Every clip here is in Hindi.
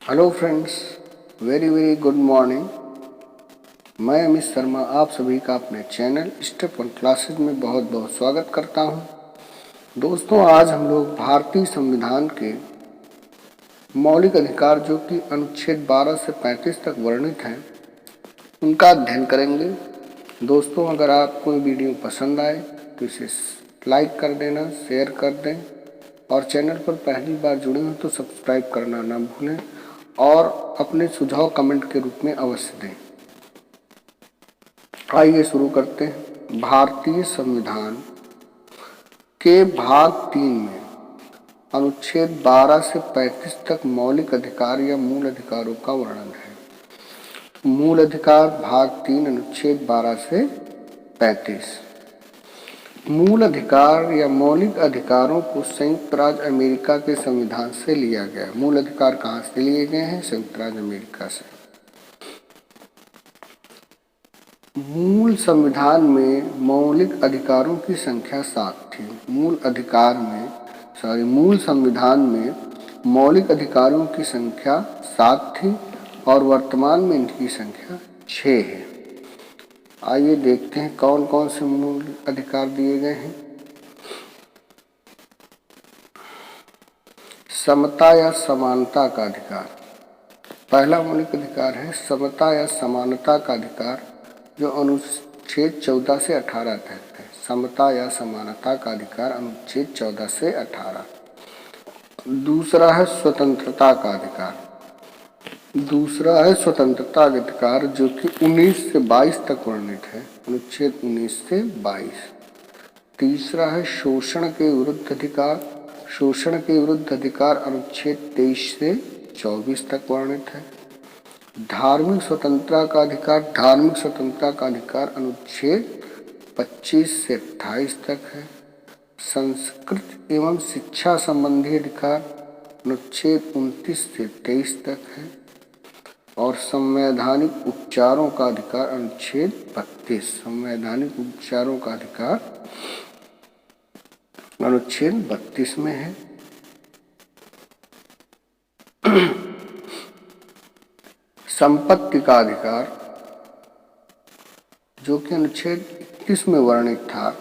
Hello friends, very very good morning. मैं अमित शर्मा आप सभी का अपने चैनल स्टेप वन क्लासेज में बहुत बहुत स्वागत करता हूं। दोस्तों, आज हम लोग भारतीय संविधान के मौलिक अधिकार जो कि अनुच्छेद 12 से 35 तक वर्णित हैं उनका अध्ययन करेंगे। दोस्तों, अगर आपको वीडियो पसंद आए तो इसे लाइक कर देना, शेयर कर दें और चैनल पर पहली बार जुड़े हो तो सब्सक्राइब करना ना भूलें और अपने सुझाव कमेंट के रूप में अवश्य दें। आइए शुरू करते हैं। भारतीय संविधान के भाग 3 में अनुच्छेद 12 से 35 तक मौलिक अधिकार या मूल अधिकारों का वर्णन है। मूल अधिकार भाग 3 अनुच्छेद 12 से 35। मूल अधिकार या मौलिक अधिकारों को संयुक्त राज्य अमेरिका के संविधान से लिया गया। मूल अधिकार कहाँ से लिए गए हैं? संयुक्त राज्य अमेरिका से। मूल संविधान में मौलिक अधिकारों की संख्या 7 थी। मूल संविधान में मौलिक अधिकारों की संख्या 7 थी और वर्तमान में इनकी संख्या 6 है। आइए देखते हैं कौन कौन से मूल अधिकार दिए गए हैं। समता या समानता का अधिकार। पहला मौलिक अधिकार है समता या समानता का अधिकार, जो अनुच्छेद 14 से 18 तक है। समता या समानता का अधिकार अनुच्छेद 14 से 18। दूसरा है स्वतंत्रता का अधिकार। जो कि 19 से 22 तक वर्णित है, अनुच्छेद 19 से 22। तीसरा है शोषण के विरुद्ध अधिकार, अनुच्छेद 23 से 24 तक वर्णित है। धार्मिक स्वतंत्रता का अधिकार अनुच्छेद 25 से 28 तक है। संस्कृति एवं शिक्षा संबंधी अधिकार अनुच्छेद 29 से 23 तक है। और संवैधानिक उपचारों का अधिकार अनुच्छेद 32। संवैधानिक उपचारों का अधिकार अनुच्छेद 32 में है। संपत्ति का अधिकार, जो कि अनुच्छेद 21 में वर्णित था।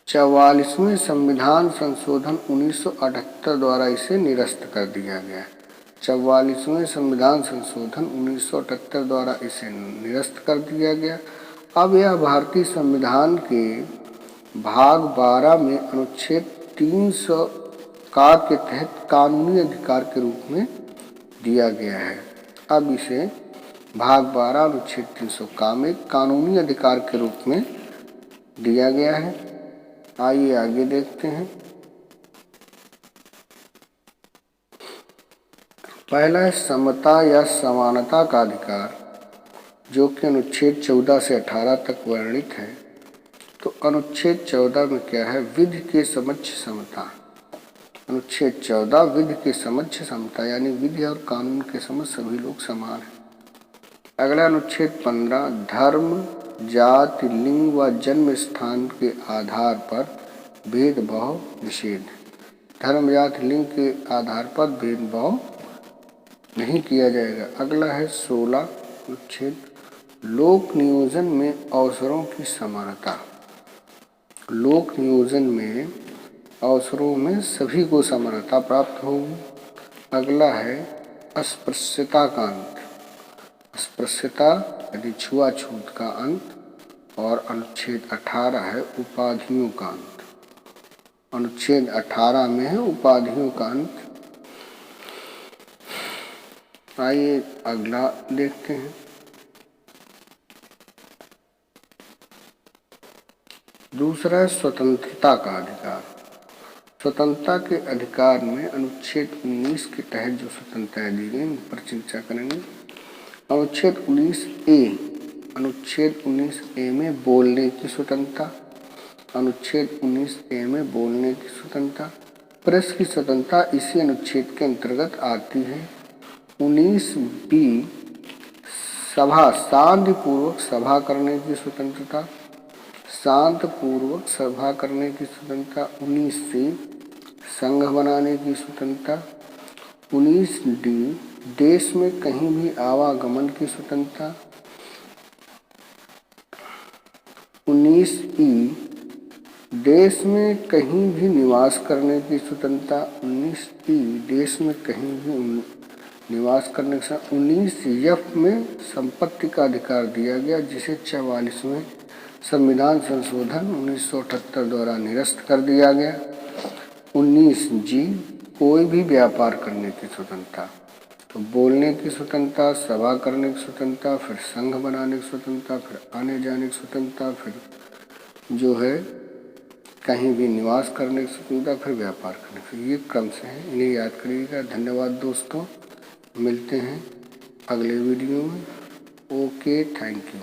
44वें संविधान संशोधन 1978 द्वारा इसे निरस्त कर दिया गया। 44वें संविधान संशोधन 1978 द्वारा इसे निरस्त कर दिया गया। अब यह भारतीय संविधान के भाग 12 में अनुच्छेद 300 का के तहत कानूनी अधिकार के रूप में दिया गया है। अब इसे भाग 12 अनुच्छेद 300 का में कानूनी अधिकार के रूप में दिया गया है। आइए आगे देखते हैं। पहला है समता या समानता का अधिकार, जो कि अनुच्छेद 14 से 18 तक वर्णित है। तो अनुच्छेद 14 में क्या है? विधि के समक्ष समता। अनुच्छेद 14 विधि के समक्ष समता, यानी विधि और कानून के समक्ष सभी लोग समान हैं। अगला अनुच्छेद 15 धर्म, जाति, लिंग व जन्म स्थान के आधार पर भेदभाव निषेध। धर्म, जाति, लिंग के आधार पर भेदभाव नहीं किया जाएगा। अगला है 16 अनुच्छेद लोक नियोजन में अवसरों की समानता। लोक नियोजन में अवसरों में सभी को समानता प्राप्त होगी। अगला है अस्पृश्यता का अंत। अस्पृश्यता यदि छुआछूत का अंत। और अनुच्छेद 18 है उपाधियों का अंत। अनुच्छेद 18 में है उपाधियों का अंत। आइए अगला देखते हैं। दूसरा है स्वतंत्रता का अधिकार। स्वतंत्रता के अधिकार में अनुच्छेद 19 के तहत जो स्वतंत्रता दी गई उन पर चर्चा करेंगे। अनुच्छेद 19A में बोलने की स्वतंत्रता। अनुच्छेद 19A में बोलने की स्वतंत्रता। प्रेस की स्वतंत्रता इसी अनुच्छेद के अंतर्गत आती है। 19B शांतिपूर्वक सभा करने की स्वतंत्रता। शांतपूर्वक सभा करने की स्वतंत्रता। 19C संघ बनाने की स्वतंत्रता। 19D देश में कहीं भी आवागमन की स्वतंत्रता। 19E देश में कहीं भी निवास करने की स्वतंत्रता। 19E देश में कहीं भी निवास करने के साथ। 19F में संपत्ति का अधिकार दिया गया, जिसे 44वें संविधान संशोधन 1978 द्वारा निरस्त कर दिया गया। 19G कोई भी व्यापार करने की स्वतंत्रता। तो बोलने की स्वतंत्रता, सभा करने की स्वतंत्रता, फिर संघ बनाने की स्वतंत्रता, फिर आने जाने की स्वतंत्रता, फिर जो है कहीं भी निवास करने की स्वतंत्रता, फिर व्यापार करने की। ये क्रम से हैं, इन्हें याद करिएगा। धन्यवाद दोस्तों, मिलते हैं अगले वीडियो में। Okay, thank you.